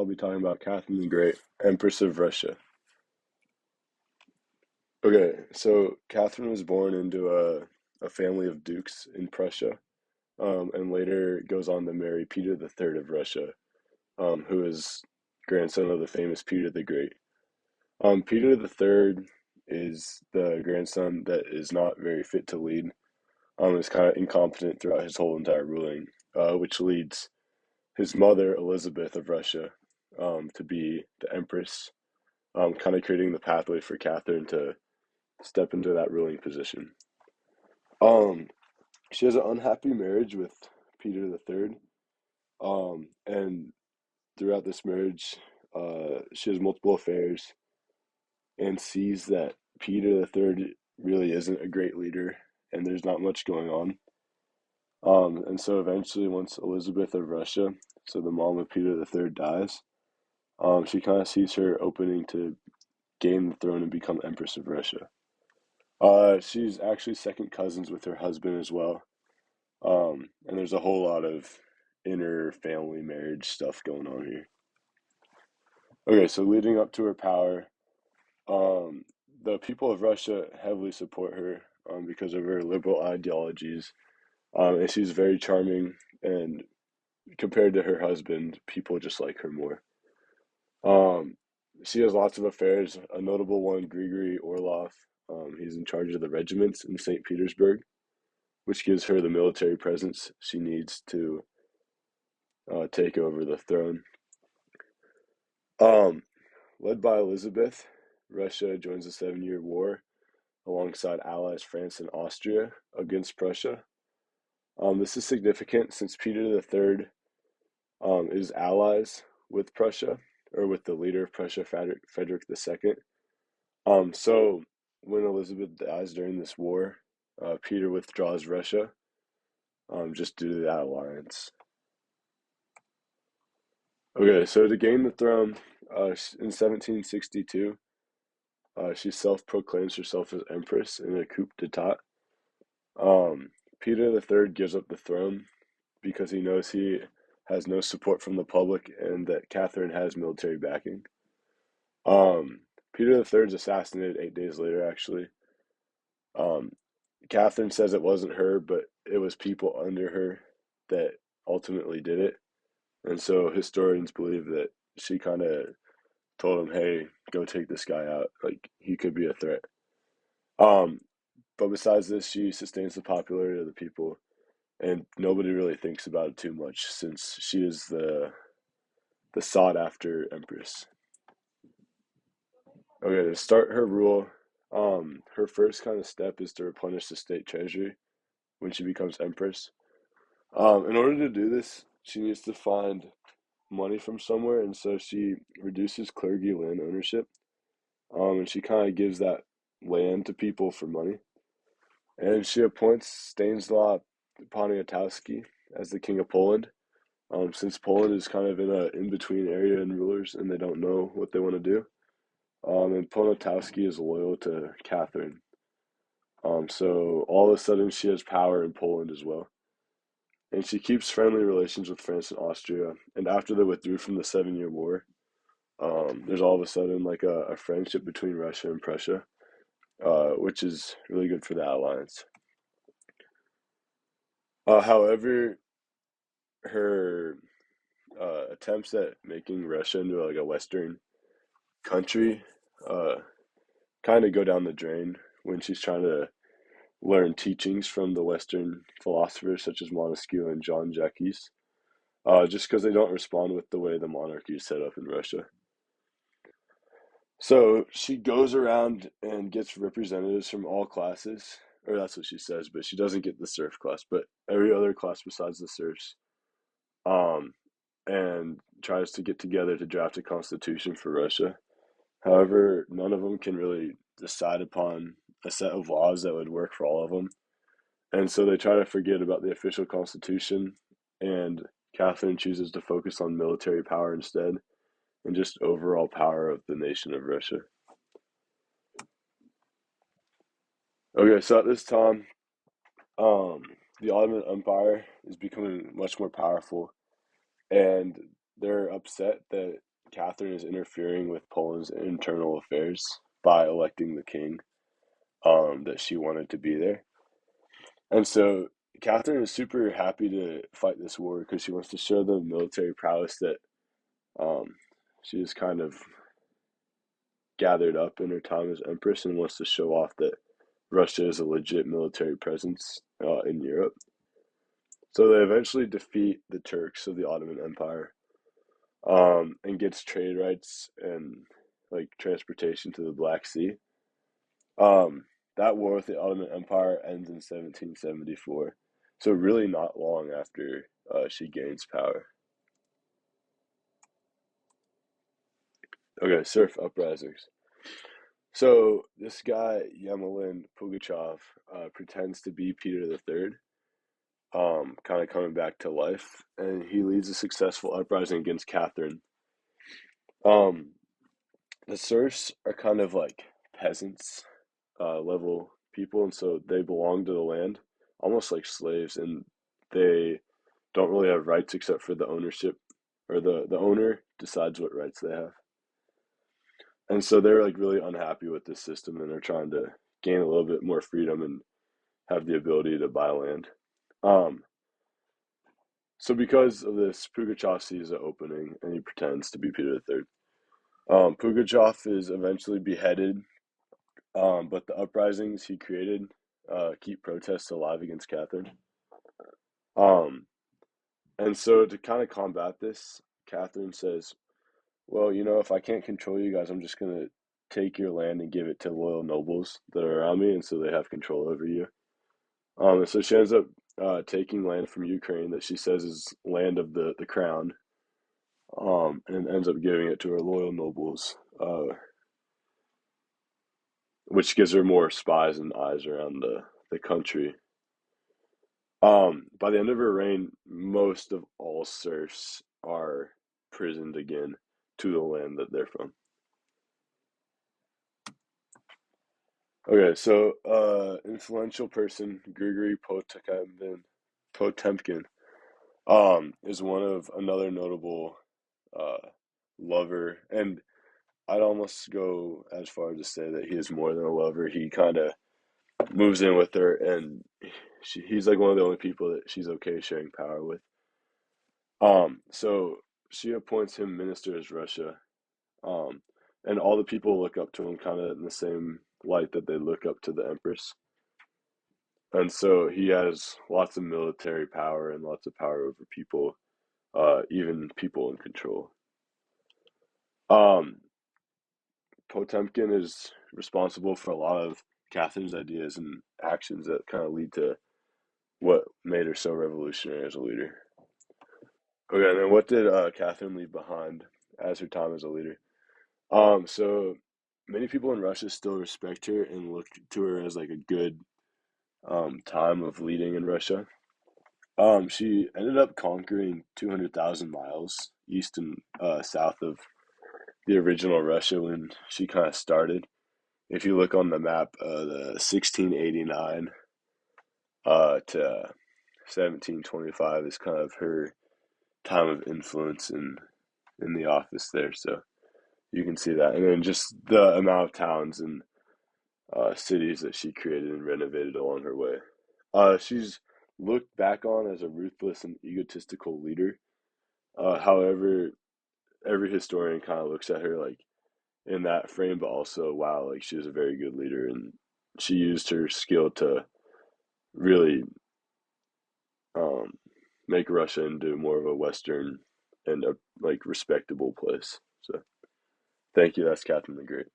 I'll be talking about Catherine the Great, Empress of Russia. Okay, so Catherine was born into a family of dukes in Prussia, and later goes on to marry Peter the Third of Russia, who is grandson of the famous Peter the Great. Peter the Third is the grandson that is not very fit to lead. Is kind of incompetent throughout his whole entire ruling, which leads his mother Elizabeth of Russia, to be the empress, kind of creating the pathway for Catherine to step into that ruling position. Um, she has an unhappy marriage with Peter the Third, and throughout this marriage, she has multiple affairs and sees that Peter the Third really isn't a great leader, and there's not much going on. And so eventually, once Elizabeth of Russia, so the mom of Peter the Third, dies, she kind of sees her opening to gain the throne and become Empress of Russia. She's actually second cousins with her husband as well. And there's a whole lot of inner family marriage stuff going on here. Okay, so leading up to her power, um, the people of Russia heavily support her because of her liberal ideologies. And she's very charming, and compared to her husband, people just like her more. Um, she has lots of affairs. A notable one, Grigory Orlov. He's in charge of the regiments in St. Petersburg, which gives her the military presence she needs to take over the throne. Um, Led by Elizabeth, Russia joins the Seven-Year War alongside allies France and Austria against Prussia. This is significant since Peter the Third is allies with Prussia, or with the leader of Prussia, Frederick II. So when Elizabeth dies during this war, Peter withdraws Russia, just due to that alliance. Okay, so to gain the throne, in 1762, she self-proclaims herself as empress in a coup d'état. Peter the Third gives up the throne because he knows he has no support from the public and that Catherine has military backing. Peter the Third is assassinated 8 days later, actually. Um, Catherine says it wasn't her, but it was people under her that ultimately did it. And so historians believe that she kind of told him, "Hey, go take this guy out. Like he could be a threat." Um, but besides this, she sustains the popularity of the people, and nobody really thinks about it too much since she is the sought after empress. Okay, to start her rule, her first kind of step is to replenish the state treasury when she becomes empress. In order to do this, she needs to find money from somewhere, and so she reduces clergy land ownership, and she kind of gives that land to people for money. And she appoints Stanislaw Poniatowski as the king of Poland. Since Poland is kind of in a in-between area in rulers, and they don't know what they want to do. And Poniatowski is loyal to Catherine. So all of a sudden she has power in Poland as well. And she keeps friendly relations with France and Austria. And after they withdrew from the Seven-Year War, there's all of a sudden like a friendship between Russia and Prussia, which is really good for the alliance. However, her attempts at making Russia into like a Western country uh, kind of go down the drain when she's trying to learn teachings from the Western philosophers such as Montesquieu and Jean Jacques, just because they don't respond with the way the monarchy is set up in Russia. So she goes around and gets representatives from all classes, or that's what she says, but she doesn't get the serf class, but every other class besides the serfs, um, and tries to get together to draft a constitution for Russia. However, none of them can really decide upon a set of laws that would work for all of them. And so they try to forget about the official constitution, and Catherine chooses to focus on military power instead and just overall power of the nation of Russia. Okay, so at this time, um, the Ottoman Empire is becoming much more powerful, and they're upset that Catherine is interfering with Poland's internal affairs by electing the king, that she wanted to be there. And so Catherine is super happy to fight this war because she wants to show the military prowess that um, she has kind of gathered up in her time as empress and wants to show off that Russia is a legit military presence in Europe. So they eventually defeat the Turks of the Ottoman Empire, and gets trade rights and like transportation to the Black Sea. That war with the Ottoman Empire ends in 1774. So really not long after she gains power. Okay, serf uprisings. So this guy Yemelin Pugachev pretends to be Peter the Third, kind of coming back to life, and he leads a successful uprising against Catherine. Um, the serfs are kind of like peasants, level people, and so they belong to the land, almost like slaves, and they don't really have rights except for the ownership, or the owner decides what rights they have. And so they're like really unhappy with this system, and they're trying to gain a little bit more freedom and have the ability to buy land. Um, so because of this, Pugachev sees an opening and he pretends to be Peter the Third. Pugachev is eventually beheaded, but the uprisings he created keep protests alive against Catherine. Um, and so to kind of combat this, Catherine says, "Well, if I can't control you guys, I'm just gonna take your land and give it to loyal nobles that are around me, and so they have control over you." And so she ends up taking land from Ukraine that she says is land of the crown, and ends up giving it to her loyal nobles, which gives her more spies and eyes around the country. By the end of her reign, most of all serfs are prisoned again to the land that they're from. Okay, so influential person Grigory Potemkin is one of another notable uh, lover, and I'd almost go as far as to say that he is more than a lover. He kind of moves in with her, and he's like one of the only people that she's okay sharing power with. So she appoints him minister as Russia, um, and all the people look up to him kind of in the same light that they look up to the Empress. And so he has lots of military power and lots of power over people, even people in control. Um, Potemkin is responsible for a lot of Catherine's ideas and actions that kind of lead to what made her so revolutionary as a leader. Okay, and then what did Catherine leave behind as her time as a leader? So many people in Russia still respect her and look to her as like a good time of leading in Russia. She ended up conquering 200,000 miles east and south of the original Russia when she kind of started. If you look on the map, the 1689 to 1725 is kind of her time of influence in the office there. So you can see that, and then just the amount of towns and cities that she created and renovated along her way. She's looked back on as a ruthless and egotistical leader. However, every historian kind of looks at her like in that frame, but also, wow, like she was a very good leader and she used her skill to really um, make Russia into more of a Western and a like respectable place. So, thank you. That's Catherine the Great.